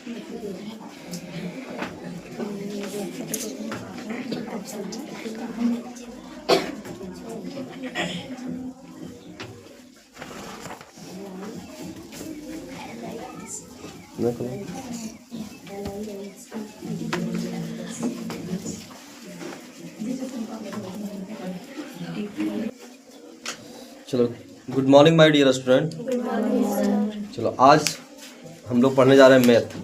चलो, good morning my dear student. चलो, आज हम लोग पढ़ने जा रहे हैं मैथ।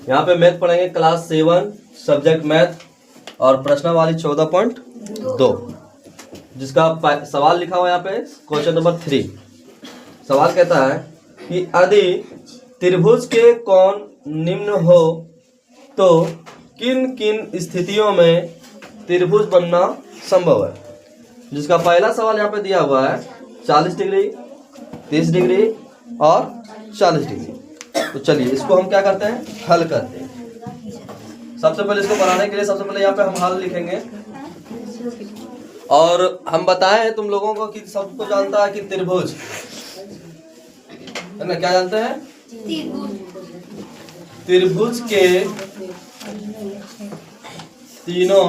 यहाँ पे मैथ पढ़ेंगे क्लास 7 सब्जेक्ट मैथ और प्रश्नावली 14.2 जिसका सवाल लिखा हुआ है यहाँ पे क्वेश्चन नंबर 3। सवाल कहता है कि यदि त्रिभुज के कोण निम्न हो तो किन किन स्थितियों में त्रिभुज बनना संभव है। जिसका पहला सवाल यहाँ पे दिया हुआ है 40 डिग्री, 30 डिग्री और 40 डिग्री। तो चलिए इसको हम क्या करते हैं, हल करते हैं। सबसे पहले इसको बनाने के लिए सबसे पहले यहाँ पे हम हल लिखेंगे और हम बताए हैं तुम लोगों को कि सबको जानता है कि त्रिभुज है ना, क्या जानते हैं, त्रिभुज के तीनों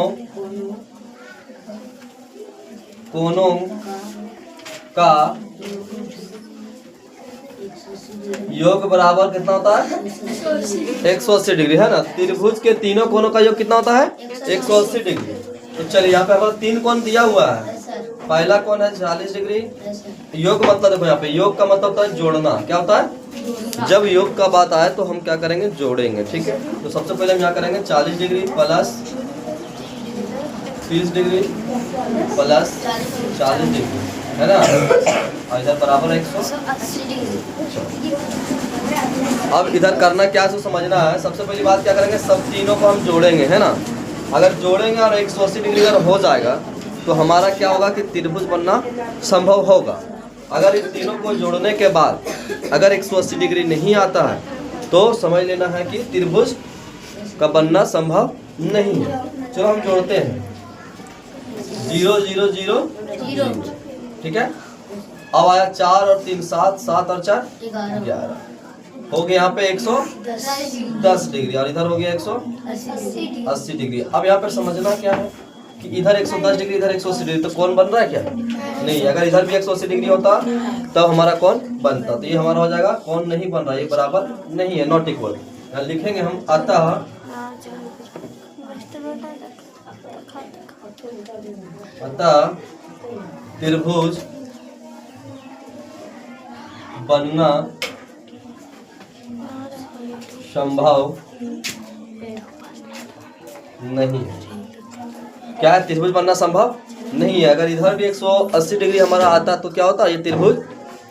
कोणों का योग बराबर कितना होता है, 180 डिग्री है ना। त्रिभुज के तीनों कोणों का योग कितना होता है, 180 डिग्री। तो चलिए यहाँ पे हमारा 3 कोण दिया हुआ है। पहला कोण है 40 डिग्री। योग मतलब देखो, यहाँ पे योग का मतलब होता है जोड़ना। क्या होता है, जब योग का बात आए तो हम क्या करेंगे, जोड़ेंगे। ठीक है, तो सबसे पहले हम यहाँ करेंगे 40 degree plus 30 degree plus 40 degree है ना, और इधर बराबर 180 डिग्री। अब इधर करना क्या है, समझना है। सबसे पहली बात क्या करेंगे, सब तीनों को हम जोड़ेंगे है ना। अगर जोड़ेंगे और 180 डिग्री अगर हो जाएगा तो हमारा क्या होगा कि त्रिभुज बनना संभव होगा। अगर इन तीनों को जोड़ने के बाद अगर 180 डिग्री नहीं आता है तो समझ लेना है कि त्रिभुज का बनना संभव नहीं है। चलो हम जोड़ते हैं 0 0 0 0। ठीक है, अब आया 4 और 3 7, 7 और 4 11 हो गया। यहाँ पे 110 डिग्री और इधर हो गया 180 डिग्री। अब यहाँ पे समझना क्या है कि इधर 110 डिग्री इधर 180 डिग्री, तो कौन बन रहा है क्या, नहीं। अगर इधर भी 180 डिग्री होता तब हमारा कौन बनता, तो ये हमारा हो जाएगा कौन नहीं बन रहा, ये बराबर नहीं है, नॉट इक्वल। लिखेंगे हम अतः त्रिभुज बनना संभव नहीं है। क्या है, त्रिभुज बनना संभव नहीं है। अगर इधर भी 180 डिग्री हमारा आता तो क्या होता, ये त्रिभुज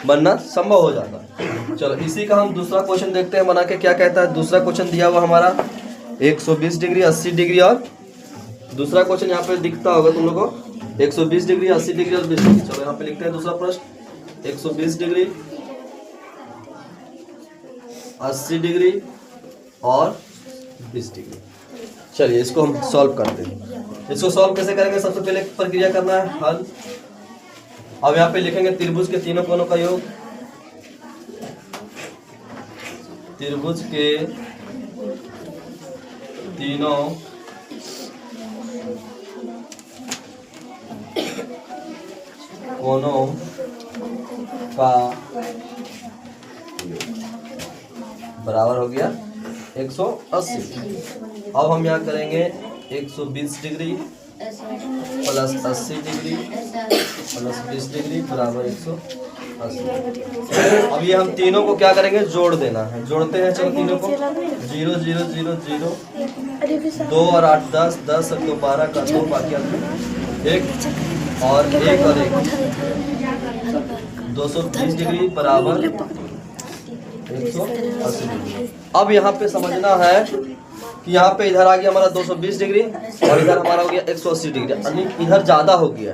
बनना संभव हो जाता। चलो इसी का हम दूसरा क्वेश्चन देखते हैं बना के। क्या कहता है, दूसरा क्वेश्चन दिया हुआ हमारा 120 डिग्री 80 डिग्री और दूसरा क्वेश्चन यहाँ पे दिखता होगा तुम लोगों को 120 डिग्री 80 डिग्री और 20 डिग्री। चलो यहाँ पे लिखते हैं दूसरा प्रश्न 120 डिग्री 80 डिग्री और 20 डिग्री। चलिए इसको हम सॉल्व करते हैं। इसको सॉल्व कैसे करेंगे, सबसे पहले प्रक्रिया करना है हल। अब यहाँ पे लिखेंगे त्रिभुज के तीनों कोणों का योग। त्रिभुज के तीनों कोणों का बराबर हो गया 180। अब हम यहाँ करेंगे 120 degree plus 80 degree plus 20 degree बराबर 180। अब ये हम तीनों को क्या करेंगे, जोड़ देना है। जोड़ते हैं, चलो तीनों को 0 0 0 0 2 और 8 10 10 और 2 12 का 2 बाकी 1 और 1 और 1 220 डिग्री बराबर 180 डिग्री। अब यहाँ पे समझना है कि यहाँ पे इधर आ गया हमारा 220 डिग्री और इधर हमारा हो गया 180 डिग्री, यानी इधर ज़्यादा हो गया।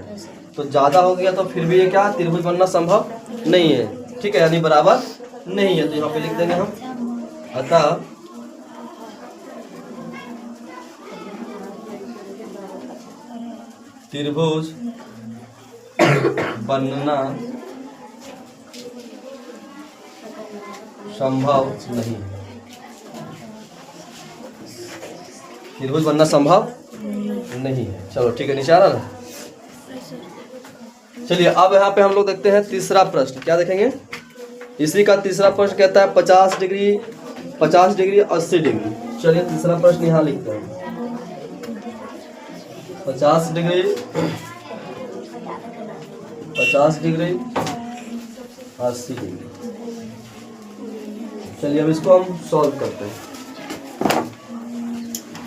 तो ज़्यादा हो गया तो फिर भी ये क्या, त्रिभुज बनना संभव नहीं है। ठीक है, यानी बराबर नहीं है। तो यहाँ पे लिख देंगे हम अतः त्रिभुज बनना संभव नहीं है। त्रिभुज बनना संभव नहीं है। चलो ठीक है, नीचे आ रहा ना। चलिए अब यहाँ पे हम लोग देखते हैं तीसरा प्रश्न। क्या देखेंगे? इसी का तीसरा प्रश्न कहता है 50 डिग्री 80 डिग्री। चलिए तीसरा प्रश्न यहाँ लिखते हैं। 50 डिग्री 80 डिग्री। चलिए अब इसको हम सॉल्व करते हैं।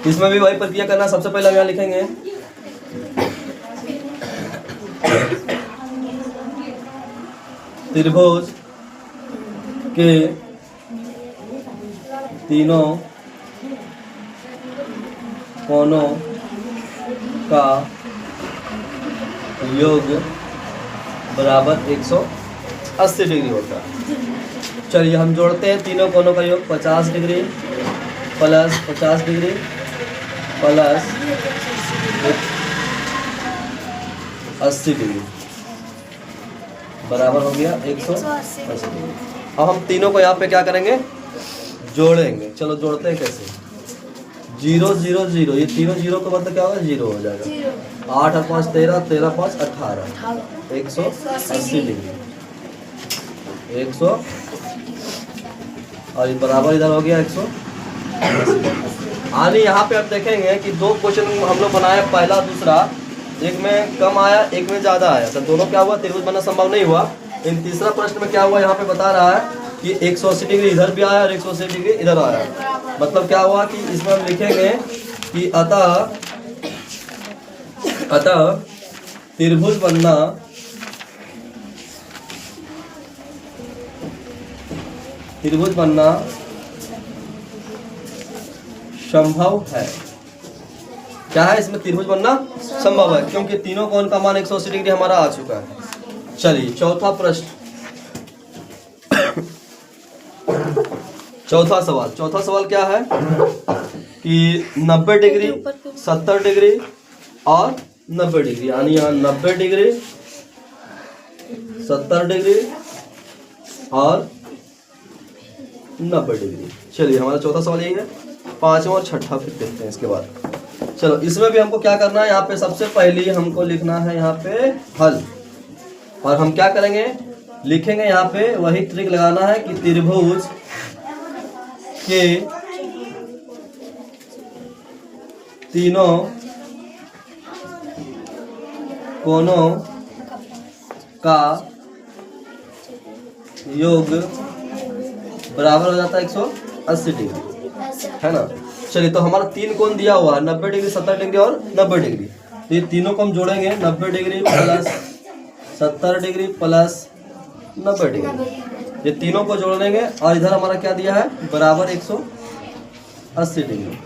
इसमें भी वही प्रक्रिया करना। सबसे पहले हम यहाँ लिखेंगे त्रिभुज के तीनों कोनों का योग बराबर 180 डिग्री होता है। चलिए हम जोड़ते हैं तीनों कोनों का योग। 50 degree plus 50 degree plus 80 degree बराबर हो गया 180 डिग्री। अब हम तीनों को यहाँ पे क्या करेंगे? जोड़ेंगे। चलो जोड़ते हैं कैसे? 0 0 0, ये तीनों जीरो का मतलब क्या होगा? 0 हो जाएगा। 8 और 5 13, 13 5 18, 180 डिग्री 100 और बराबर इधर हो गया 180। यानी यहाँ पे आप देखेंगे कि दो क्वेश्चन हम लोग बनाए, पहला दूसरा, एक में कम आया एक में ज़्यादा आया, तो दोनों क्या हुआ? त्रिभुज बनना संभव नहीं हुआ। इन तीसरा प्रश्न में क्या हुआ? यहाँ पे बता रहा है कि 180 डिग्री इधर भी आया और 180 डिग्री इधर आया। मतलब क्या हुआ कि इसमें हम लिखेंगे कि अतः त्रिभुज बनना संभव है। क्या है इसमें? त्रिभुज बनना संभव है, क्योंकि तीनों कोण का मान 180 डिग्री हमारा आ चुका है। चलिए चौथा प्रश्न, चौथा सवाल क्या है कि 90 डिग्री 70 डिग्री और 90 डिग्री, यानी यहाँ 90 डिग्री 70 डिग्री और 90 डिग्री। चलिए हमारा चौथा सवाल यही है। पांचवा और छठा फिर देखते हैं इसके बाद। चलो इसमें भी हमको क्या करना है? यहाँ पे सबसे पहले हमको लिखना है यहाँ पे हल, और हम क्या करेंगे? लिखेंगे यहाँ पे वही ट्रिक लगाना है कि त्रिभुज के तीनों कोनों का योग बराबर हो जाता है 180 डिग्री, है ना। चलिए तो हमारा तीन कोण दिया हुआ है 90 डिग्री 70 डिग्री और 90 डिग्री। तो ये तीनों को हम जोड़ेंगे 90 degree plus 70 degree plus 90 degree, ये तीनों को जोड़ देंगे और इधर हमारा क्या दिया है? बराबर 180 डिग्री।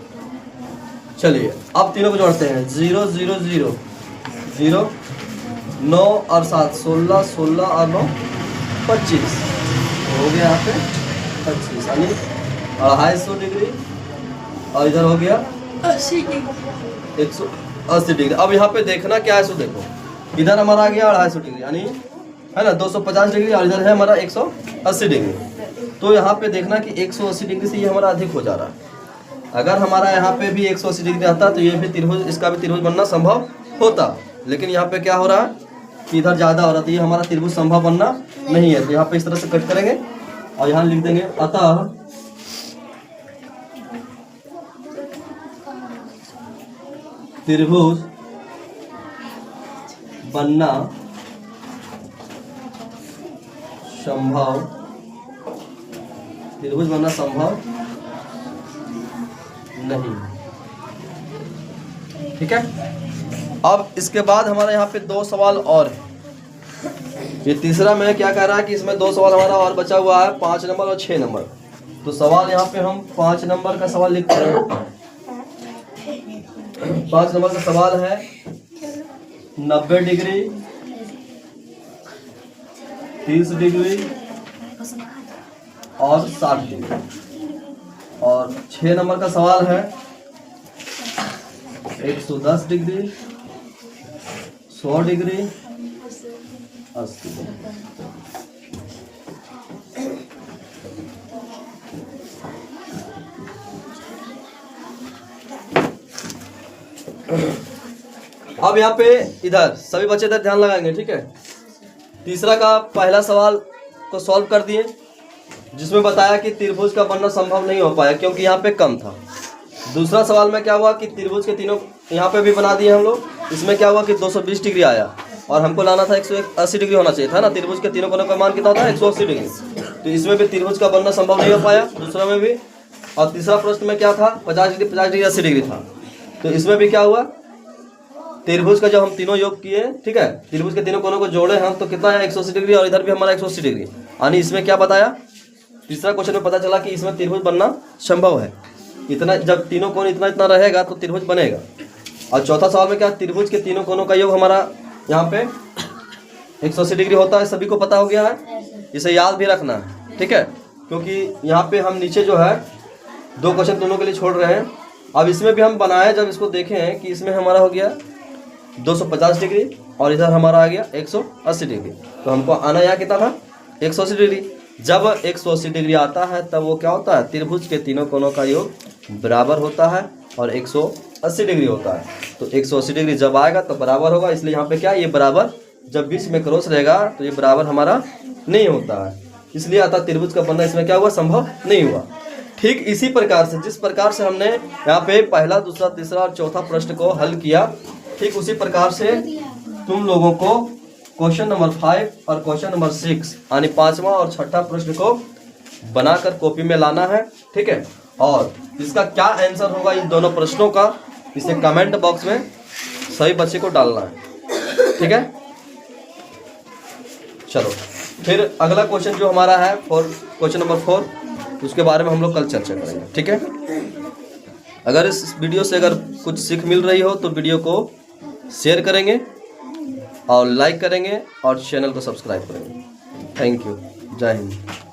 चलिए अब तीनों को जोड़ते हैं। 0 0 0 0, 9 और 7 16, 16 और 9 25 हो गया यहाँ पे 25, यानी 250 डिग्री और इधर हो गया 180 डिग्री। अब यहाँ पे देखना क्या है? सो देखो इधर हमारा आ गया 250 डिग्री, यानी है ना 250 डिग्री, और इधर है हमारा 180 डिग्री। तो यहाँ पे देखना कि 180 डिग्री से ये हमारा अधिक हो जा रहा है। अगर हमारा यहाँ पे भी 180 डिग्री आता तो ये भी त्रिभुज, इसका भी त्रिभुज बनना संभव होता, लेकिन यहाँ पे क्या हो रहा है कि इधर ज़्यादा हो रहा है, तो ये हमारा त्रिभुज संभव बनना नहीं है। तो यहाँ पे इस तरह से कट करेंगे और यहाँ लिख देंगे अतः त्रिभुज बनना संभव, त्रिभुज बनना संभव नहीं। ठीक है। अब इसके बाद हमारे यहाँ पे दो सवाल और है। ये तीसरा में क्या कह रहा है कि इसमें दो सवाल हमारा और बचा हुआ है, 5 नंबर और 6 नंबर। तो सवाल यहाँ पे हम 5 नंबर का सवाल लिखते हैं। 5 नंबर का सवाल है 90 डिग्री 30 डिग्री और 60 डिग्री। और 6 नंबर का सवाल है 110 डिग्री 100 डिग्री 80 डिग्री। अब यहाँ पे इधर सभी बच्चे इधर ध्यान लगाएंगे, ठीक है। तीसरा का पहला सवाल को सॉल्व कर दिए, जिसमें बताया कि त्रिभुज का बनना संभव नहीं हो पाया क्योंकि यहाँ पे कम था। दूसरा सवाल में क्या हुआ कि त्रिभुज के तीनों यहाँ पे भी बना दिए हम लोग। इसमें क्या हुआ कि 220 डिग्री आया और हमको लाना था 180 डिग्री होना चाहिए था ना। त्रिभुज के तीनों कोनों का मान कितना होता है? 180 डिग्री। तो इसमें भी त्रिभुज का बनना संभव नहीं हो पाया, दूसरा में भी। और तीसरा प्रश्न में क्या था? 50 डिग्री 80 डिग्री था। तो इसमें भी क्या हुआ? त्रिभुज का जब हम तीनों योग किए, ठीक है, त्रिभुज के तीनों कोनों को जोड़े हम तो कितना है? 180 डिग्री। और इधर भी हमारा 180 डिग्री। यानी इसमें क्या बताया? तीसरा क्वेश्चन में पता चला कि इसमें त्रिभुज बनना संभव है। इतना जब तीनों कोण इतना इतना रहेगा तो त्रिभुज बनेगा। और चौथा सवाल में क्या? त्रिभुज के तीनों कोनों का योग हमारा यहाँ पे 180 डिग्री होता है, सभी को पता हो गया है। इसे याद भी रखना है, ठीक है, क्योंकि यहाँ पे हम नीचे जो है 2 क्वेश्चन दोनों के लिए छोड़ रहे हैं। अब इसमें भी हम बनाए, जब इसको देखें कि इसमें हमारा हो गया 250 डिग्री और इधर हमारा आ गया 180 डिग्री। तो हमको आना यहाँ कितना था? 180 डिग्री। जब 180 डिग्री आता है तब वो क्या होता है? त्रिभुज के तीनों कोनों का योग बराबर होता है और 180 डिग्री होता है। तो 180 डिग्री जब आएगा तो बराबर होगा, इसलिए यहाँ पे क्या? ये बराबर जब बीच में क्रॉस रहेगा तो ये बराबर हमारा नहीं होता है, इसलिए अतः त्रिभुज का बनना इसमें क्या हुआ? संभव नहीं हुआ। ठीक इसी प्रकार से जिस प्रकार से हमने यहाँ पे पहला, दूसरा, तीसरा और चौथा प्रश्न को हल किया, ठीक उसी प्रकार से तुम लोगों को क्वेश्चन नंबर 5 और क्वेश्चन नंबर 6 यानी 5वां और 6ठा प्रश्न को बनाकर कॉपी में लाना है, ठीक है। और इसका क्या आंसर होगा इन दोनों प्रश्नों का, इसे कमेंट बॉक्स में सभी बच्चे को डालना है, ठीक है। चलो फिर अगला क्वेश्चन जो हमारा है क्वेश्चन नंबर 4, उसके बारे में हम लोग कल चर्चा करेंगे, ठीक है। अगर इस वीडियो से अगर कुछ सीख मिल रही हो तो वीडियो को शेयर करेंगे और लाइक करेंगे और चैनल को सब्सक्राइब करेंगे। Thank you. जय हिंद।